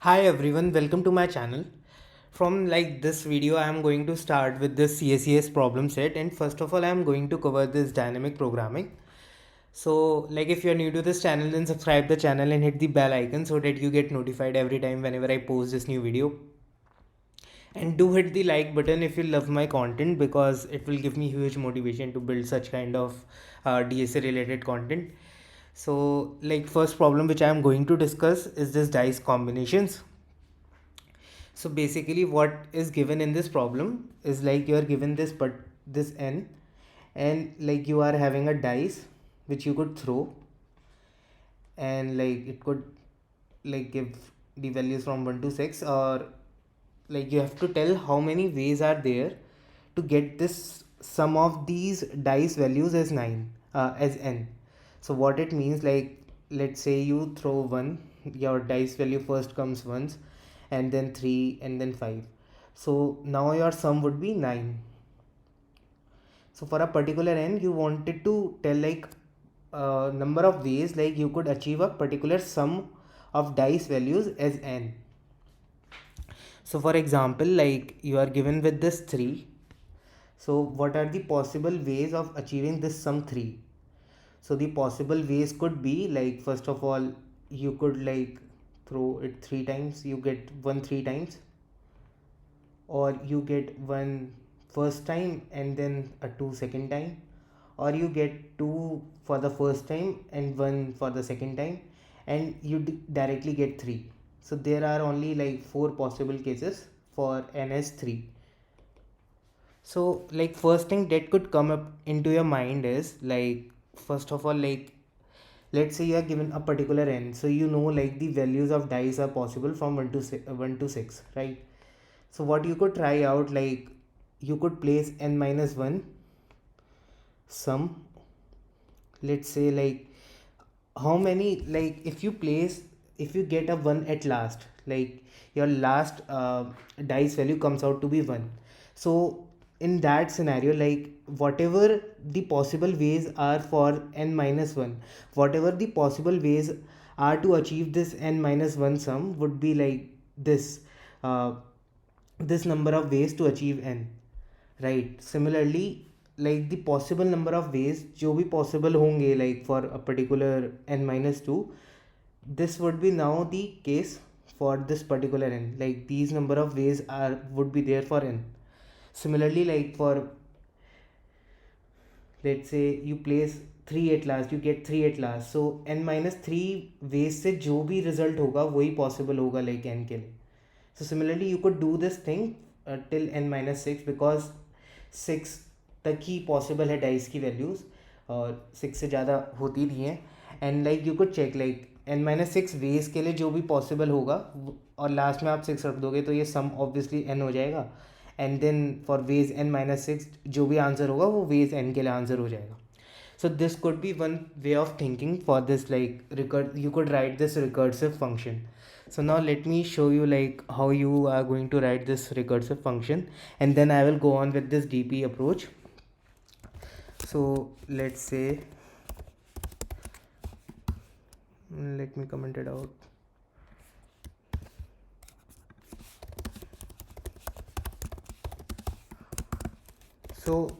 Hi everyone, welcome to my channel. From this video I am going to start with this CSES problem set, and first of all I am going to cover this dynamic programming. So if you are new to this channel, then subscribe the channel and hit the bell icon so that you get notified every time whenever I post this new video. And do hit the like button if you love my content, because it will give me huge motivation to build such kind of DSA related content. So first problem which I am going to discuss is this dice combinations. So basically what is given in this problem is you are given this n, and you are having a dice which you could throw, and it could give the values from 1 to 6, or you have to tell how many ways are there to get this sum of these dice values as 9 as n. So what it means, let's say you throw 1, your dice value first comes once, and then 3, and then 5. So now your sum would be 9. So for a particular n, you wanted to tell number of ways you could achieve a particular sum of dice values as n. So for example, you are given with this 3. So what are the possible ways of achieving this sum 3? So the possible ways could be, first of all, you could throw it 3 times, you get 1 3 times, or you get 1 first time and then a 2 second time, or you get 2 for the first time and 1 for the second time, and you directly get 3. So there are only 4 possible cases for n as 3. So first thing that could come up into your mind is, first of all, let's say you are given a particular n, so the values of dice are possible from 1 to 6, right? So what you could try out, you could place n minus 1 sum. Let's say how many, if you get a 1 at last, your last dice value comes out to be 1. So in that scenario, whatever the possible ways are for n minus 1, whatever the possible ways are to achieve this n minus 1 sum would be this uh, this number of ways to achieve n, right? Similarly, the possible number of ways जो भी possible होंगे for a particular n minus 2, this would be now the case for this particular n. These number of ways would be there for n. Similarly, for, let's say you place 3 at last, you get 3 at last, so n minus 3 ways से जो भी result होगा वही possible होगा n के लिए. So similarly you could do this thing till n minus 6, because 6 तक ही possible है dice की values, और 6 से ज़्यादा होती नहीं है. And you could check n minus 6 ways के लिए जो भी possible होगा, और लास्ट में आप 6 रख दोगे तो ये sum obviously n हो जाएगा. एंड देन फॉर वेज n माइनस 6 जो भी आंसर होगा वो वेज n के लिए आंसर हो जाएगा. So this could be one way of thinking for this, you could write this recursive function. So now let me show you how you are going to write this recursive function, and then I will go on with this DP approach. So let's say, let me comment it out. So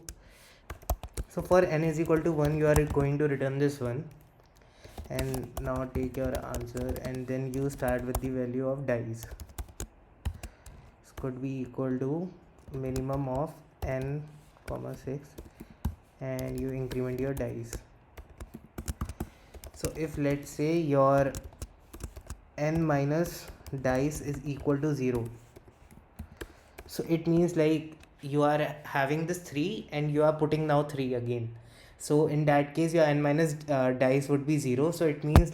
for n is equal to 1, you are going to return this 1, and now take your answer, and then you start with the value of dice. This could be equal to minimum of n comma 6, and you increment your dice. So if let's say your n minus dice is equal to 0, so it means you are having this 3 and you are putting now 3 again. So in that case your n minus dice would be 0, so it means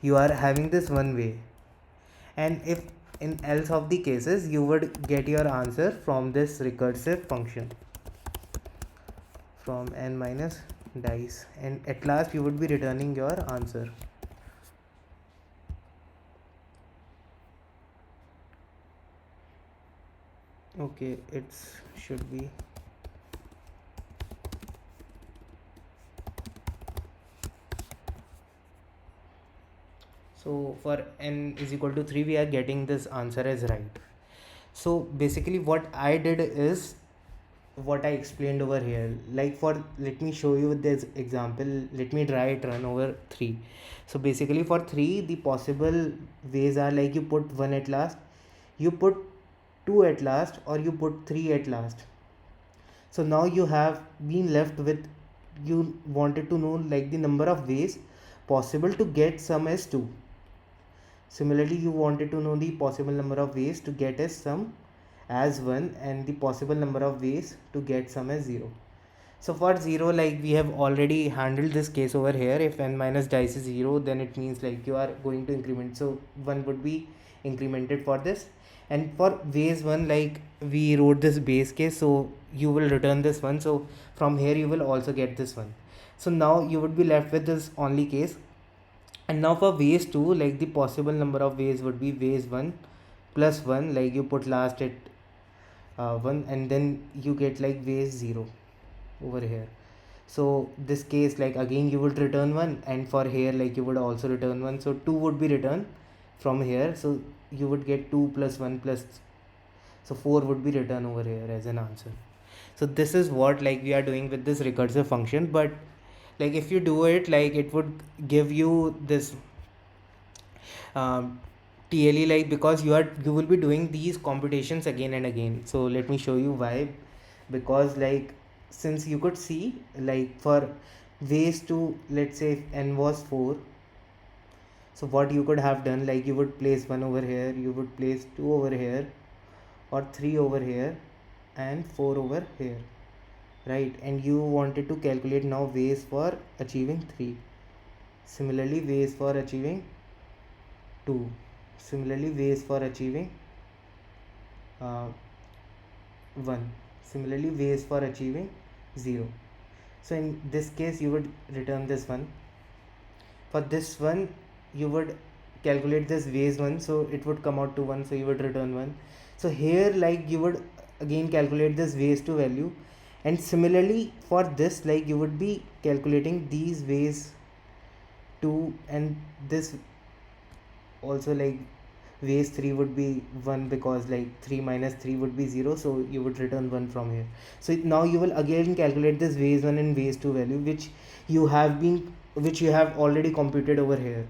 you are having this one way. And if in else of the cases, you would get your answer from this recursive function from n minus dice, and at last you would be returning your answer. Okay, it should be, So for n is equal to 3, we are getting this answer as right. So basically what I did is what I explained over here. Like for, let me show you this example. Let me try it run over 3. So basically for 3, the possible ways are like you put 1 at last, you put 2 at last, or you put 3 at last. So now you have been left with, you wanted to know like the number of ways possible to get sum as 2. Similarly, you wanted to know the possible number of ways to get a sum as 1 and the possible number of ways to get sum as 0. So for 0, like we have already handled this case over here. If n minus dice is 0, then it means like you are going to increment. So 1 would be incremented for this. And for base 1, like we wrote this base case, so you will return this one. So from here you will also get this one. So now you would be left with this only case. And now for ways 2, like the possible number of ways would be ways 1 plus 1, like you put last at 1, and then you get like ways 0 over here. So this case, like again you would return 1, and for here like you would also return 1. So 2 would be returned from here. So you would get 2 plus 1 plus, so 4 would be returned over here as an answer. So this is what like we are doing with this recursive function. But like if you do it, like it would give you this TLE, like because you will be doing these computations again and again. So let me show you why. Because like since you could see, like for ways to, let's say if n was 4, so what you could have done, like you would place 1 over here, you would place 2 over here, or 3 over here, and 4 over here, right? And you wanted to calculate now ways for achieving 3. Similarly, ways for achieving 2. Similarly, ways for achieving 1. Similarly, ways for achieving 0. So in this case you would return this one. For this one you would calculate this ways 1, so it would come out to 1, so you would return 1. So here like you would again calculate this ways 2 value, and similarly for this, like you would be calculating these ways 2, and this also, like ways 3 would be 1, because like 3 minus 3 would be 0, so you would return 1 from here. So now you will again calculate this ways 1 and ways 2 value, which you have already computed over here,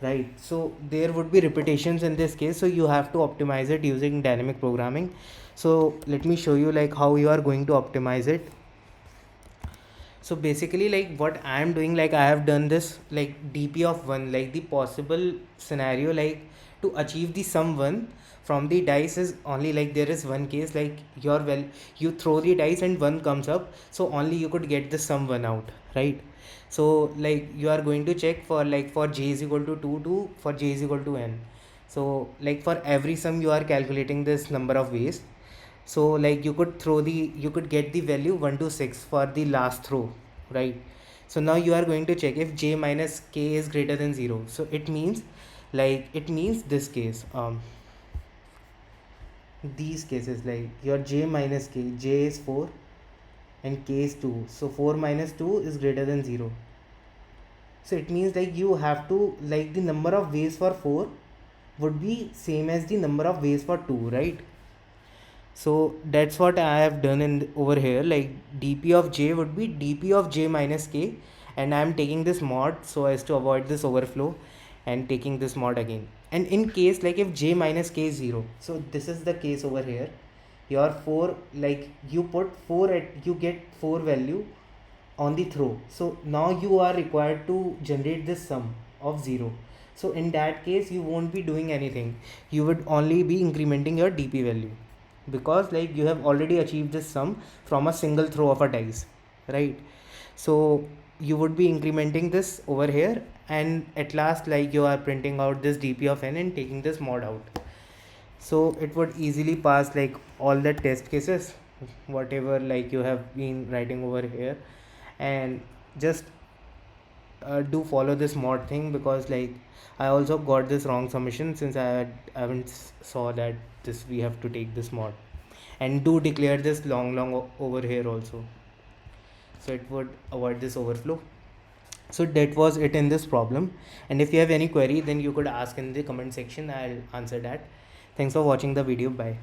right? So there would be repetitions in this case, so you have to optimize it using dynamic programming. So let me show you like how you are going to optimize it. So basically like what I am doing, like I have done this like dp of 1, like the possible scenario like to achieve the sum 1 from the dice is only like there is one case, like you throw the dice and 1 comes up, so only you could get the sum 1 out, right? So like you are going to check for like for j is equal to 2 to for j is equal to n. So like for every sum you are calculating this number of ways. So like you could get the value 1 to 6 for the last throw, right? So now you are going to check if j minus k is greater than 0. So it means this case, these cases, like your j minus k, j is 4 and k is 2, so 4 minus 2 is greater than 0. So it means like you have to, like the number of ways for 4 would be same as the number of ways for 2, right? So that's what I have done in over here, like dp of j would be dp of j minus k, and I am taking this mod so as to avoid this overflow and taking this mod again. And in case like if j minus k is 0, so this is the case over here, your 4, like you put 4 at, you get 4 value on the throw, so now you are required to generate this sum of 0. So in that case you won't be doing anything, you would only be incrementing your dp value, because like you have already achieved this sum from a single throw of a dice, right? So you would be incrementing this over here, and at last like you are printing out this dp of n and taking this mod out. So it would easily pass like all the test cases whatever like you have been writing over here. And just do follow this mod thing, because like I also got this wrong submission, since I haven't saw that this we have to take this mod. And do declare this long over here also, so it would avoid this overflow. So that was it in this problem, and if you have any query then you could ask in the comment section. I'll answer that. Thanks for watching the video. Bye.